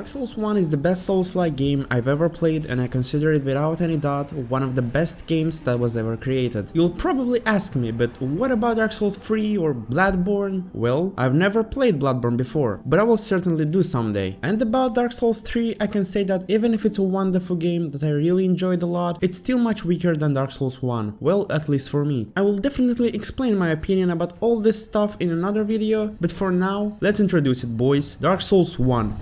Dark Souls 1 is the best Souls-like game I've ever played, and I consider it without any doubt one of the best games that was ever created. You'll probably ask me, but what about Dark Souls 3 or Bloodborne? Well, I've never played Bloodborne before, but I will certainly do someday. And about Dark Souls 3, I can say that even if it's a wonderful game that I really enjoyed a lot, it's still much weaker than Dark Souls 1, well, at least for me. I will definitely explain my opinion about all this stuff in another video, but for now, let's introduce it, boys. Dark Souls 1.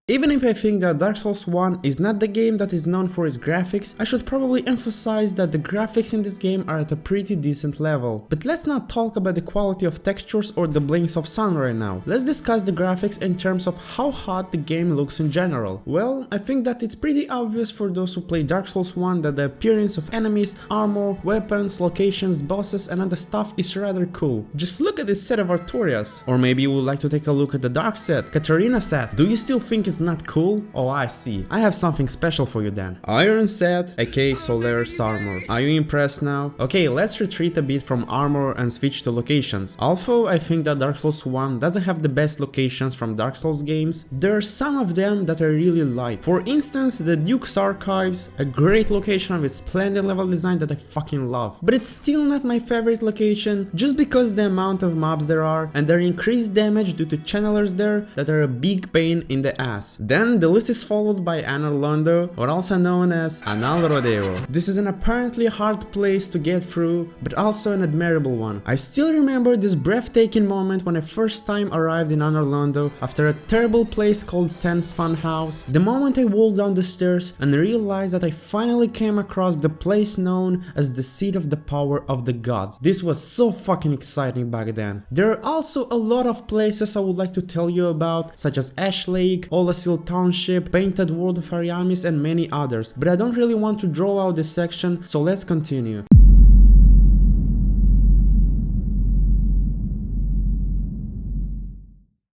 Even if I think that Dark Souls 1 is not the game that is known for its graphics, I should probably emphasize that the graphics in this game are at a pretty decent level. But let's not talk about the quality of textures or the blinks of sun right now. Let's discuss the graphics in terms of how hot the game looks in general. Well, I think that it's pretty obvious for those who play Dark Souls 1 that the appearance of enemies, armor, weapons, locations, bosses and other stuff is rather cool. Just look at this set of Artorias. Or maybe you would like to take a look at the Dark set, Katarina set. Do you still think it's not cool? Oh, I see. I have something special for you then. Iron set, aka Solaris armor. Are you impressed now? Okay, let's retreat a bit from armor and switch to locations. Although I think that Dark Souls 1 doesn't have the best locations from Dark Souls games, there are some of them that I really like. For instance, the Duke's Archives, a great location with splendid level design that I fucking love. But it's still not my favorite location, just because the amount of mobs there are and their increased damage due to channelers there that are a big pain in the ass. Then the list is followed by Anor Londo, or also known as Anal Rodeo. This is an apparently hard place to get through, but also an admirable one. I still remember this breathtaking moment when I first time arrived in Anor Londo after a terrible place called Sans Fun House. The moment I walked down the stairs and realized that I finally came across the place known as the seat of the power of the gods. This was so fucking exciting back then. There are also a lot of places I would like to tell you about, such as Ash Lake, Olasil Township, Painted World of Ariamis and many others, but I don't really want to draw out this section, so let's continue.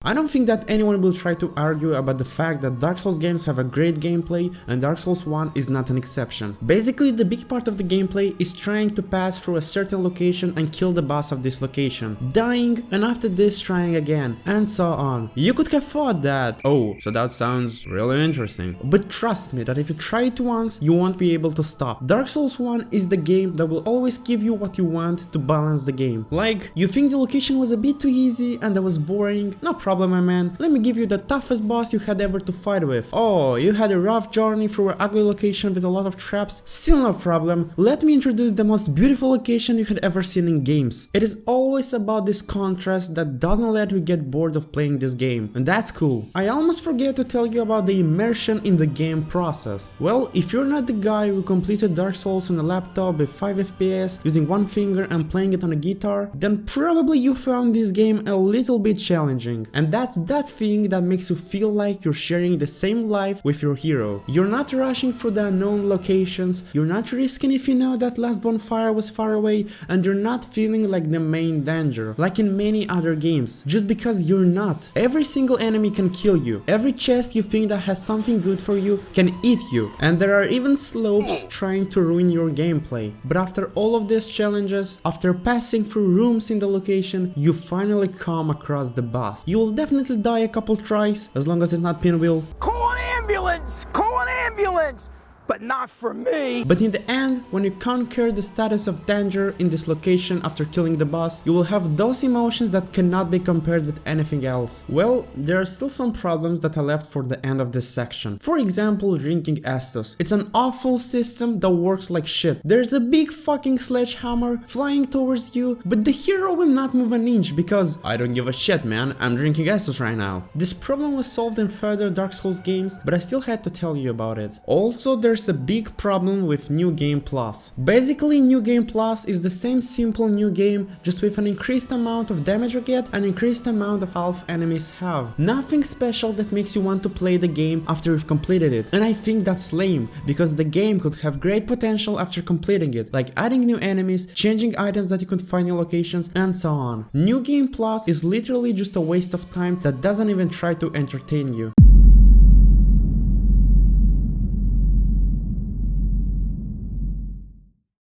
I don't think that anyone will try to argue about the fact that Dark Souls games have a great gameplay and Dark Souls 1 is not an exception. Basically, the big part of the gameplay is trying to pass through a certain location and kill the boss of this location, dying, and after this trying again, and so on. You could have thought that, oh, so that sounds really interesting. But trust me that if you try it once, you won't be able to stop. Dark Souls 1 is the game that will always give you what you want to balance the game. Like, you think the location was a bit too easy and that was boring? No problem, my man. Let me give you the toughest boss you had ever to fight with. Oh, you had a rough journey through an ugly location with a lot of traps? Still no problem. Let me introduce the most beautiful location you had ever seen in games. It is always about this contrast that doesn't let you get bored of playing this game, and that's cool. I almost forget to tell you about the immersion in the game process. Well, if you're not the guy who completed Dark Souls on a laptop with 5 FPS using one finger and playing it on a guitar, then probably you found this game a little bit challenging. And that's that thing that makes you feel like you're sharing the same life with your hero. You're not rushing through the unknown locations, you're not risking if you know that last bonfire was far away, and you're not feeling like the main danger, like in many other games, just because you're not. Every single enemy can kill you, every chest you think that has something good for you can eat you, and there are even slopes trying to ruin your gameplay. But after all of these challenges, after passing through rooms in the location, you finally come across the boss. You will definitely die a couple tries, as long as it's not Pinwheel. Call an ambulance! Call an ambulance! but not for me. But in the end, when you conquer the status of danger in this location after killing the boss, you will have those emotions that cannot be compared with anything else. Well, there are still some problems that are left for the end of this section. For example, drinking Estus. It's an awful system that works like shit. There's a big fucking sledgehammer flying towards you, but the hero will not move an inch because I don't give a shit, man, I'm drinking Estus right now. This problem was solved in further Dark Souls games, but I still had to tell you about it. Also, there's a big problem with New Game Plus. Basically, New Game Plus is the same simple new game, just with an increased amount of damage you get and increased amount of health enemies have. Nothing special that makes you want to play the game after you've completed it. And I think that's lame, because the game could have great potential after completing it, like adding new enemies, changing items that you could find in locations, and so on. New Game Plus is literally just a waste of time that doesn't even try to entertain you.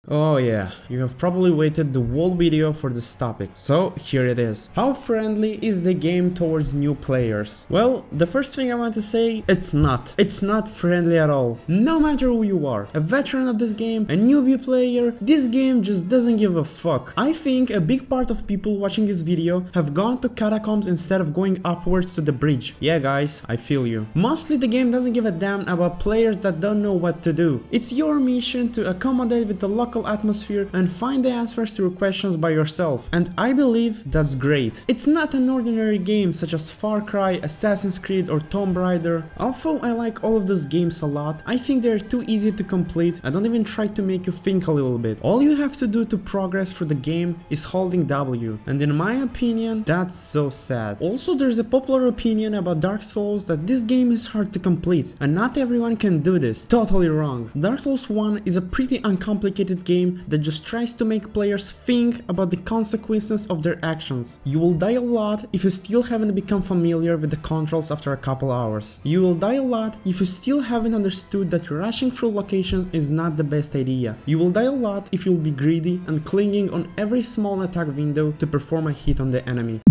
Oh yeah, you have probably waited the whole video for this topic, so here it is. How friendly is the game towards new players? Well, the first thing I want to say, it's not. It's not friendly at all. No matter who you are, a veteran of this game, a newbie player, this game just doesn't give a fuck. I think a big part of people watching this video have gone to catacombs instead of going upwards to the bridge. Yeah guys, I feel you. Mostly the game doesn't give a damn about players that don't know what to do. It's your mission to accommodate with the local atmosphere and find the answers to your questions by yourself, and I believe that's great. It's not an ordinary game such as Far Cry, Assassin's Creed or Tomb Raider. Although I like all of those games a lot, I think they're too easy to complete and don't even try to make you think a little bit. All you have to do to progress through the game is holding W, and in my opinion, that's so sad. Also, there's a popular opinion about Dark Souls that this game is hard to complete, and not everyone can do this. Totally wrong. Dark Souls 1 is a pretty uncomplicated game that just tries to make players think about the consequences of their actions. You will die a lot if you still haven't become familiar with the controls after a couple hours. You will die a lot if you still haven't understood that rushing through locations is not the best idea. You will die a lot if you'll be greedy and clinging on every small attack window to perform a hit on the enemy.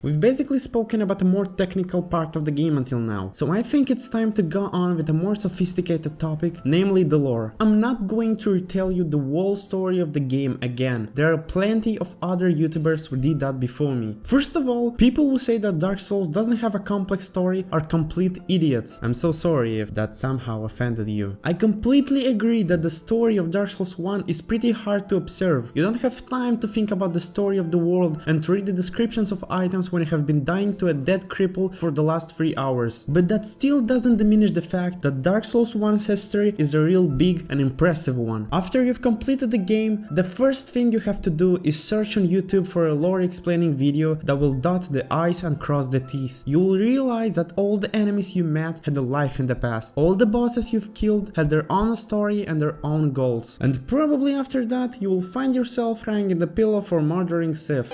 We've basically spoken about the more technical part of the game until now, so I think it's time to go on with a more sophisticated topic, namely the lore. I'm not going to retell you the whole story of the game again. There are plenty of other YouTubers who did that before me. First of all, people who say that Dark Souls doesn't have a complex story are complete idiots. I'm so sorry if that somehow offended you. I completely agree that the story of Dark Souls 1 is pretty hard to observe. You don't have time to think about the story of the world and to read the descriptions of items when you have been dying to a dead cripple for the last 3 hours. But that still doesn't diminish the fact that Dark Souls 1's history is a real big and impressive one. After you've completed the game, the first thing you have to do is search on YouTube for a lore explaining video that will dot the I's and cross the T's. You will realize that all the enemies you met had a life in the past. All the bosses you've killed had their own story and their own goals. And probably after that, you will find yourself crying in the pillow for murdering Sif.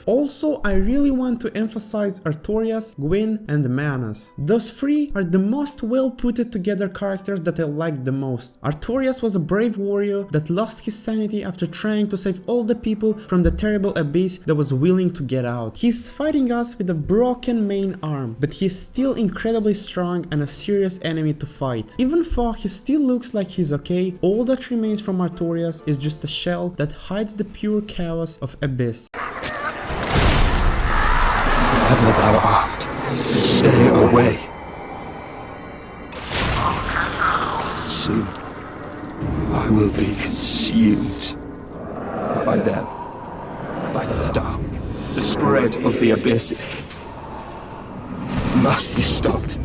Also, I really want to emphasize Artorias, Gwyn and Manus. Those three are the most well put together characters that I liked the most. Artorias was a brave warrior that lost his sanity after trying to save all the people from the terrible abyss that was willing to get out. He's fighting us with a broken main arm, but he's still incredibly strong and a serious enemy to fight. Even though he still looks like he's okay, all that remains from Artorias is just a shell that hides the pure chaos of Abyss. Wherever thou art, stay away. Soon, I will be consumed by them, by the dark. The spread of the abyss must be stopped.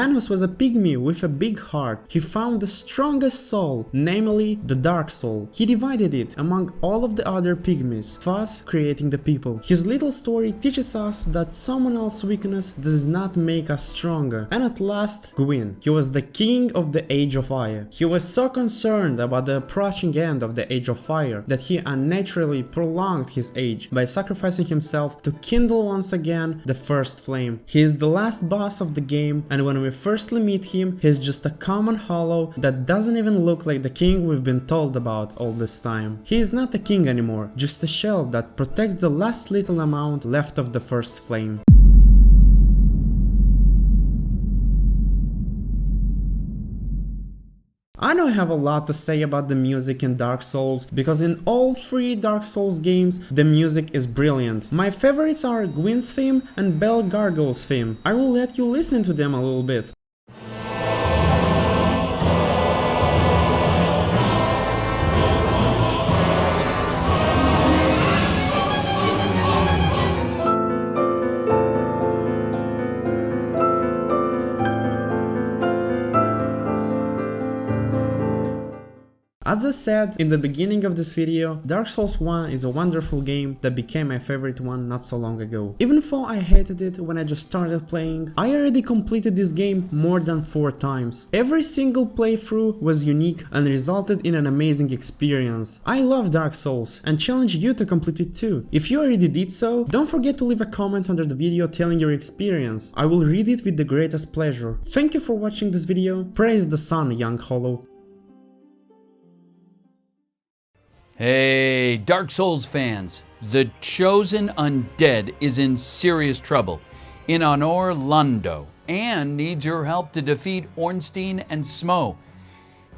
Manos was a pygmy with a big heart. He found the strongest soul, namely the Dark Soul. He divided it among all of the other pygmies, thus creating the people. His little story teaches us that someone else's weakness does not make us stronger. And at last, Gwyn. He was the king of the Age of Fire. He was so concerned about the approaching end of the Age of Fire that he unnaturally prolonged his age by sacrificing himself to kindle once again the first flame. He is the last boss of the game, and when we firstly meet him, he's just a common hollow that doesn't even look like the king we've been told about all this time. He is not the king anymore, just a shell that protects the last little amount left of the first flame. I know I have a lot to say about the music in Dark Souls, because in all 3 Dark Souls games, the music is brilliant. My favorites are Gwyn's theme and Bell Gargle's theme. I will let you listen to them a little bit. As I said in the beginning of this video, Dark Souls 1 is a wonderful game that became my favorite one not so long ago. Even though I hated it when I just started playing, I already completed this game more than 4 times. Every single playthrough was unique and resulted in an amazing experience. I love Dark Souls and challenge you to complete it too. If you already did so, don't forget to leave a comment under the video telling your experience. I will read it with the greatest pleasure. Thank you for watching this video. Praise the sun, young hollow. Hey, Dark Souls fans, the chosen undead is in serious trouble in Anor Londo and needs your help to defeat Ornstein and Smough.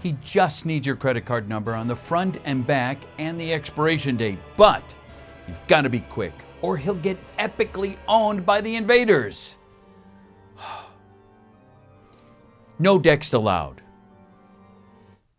He just needs your credit card number on the front and back and the expiration date, but you've got to be quick or he'll get epically owned by the invaders. No decks allowed.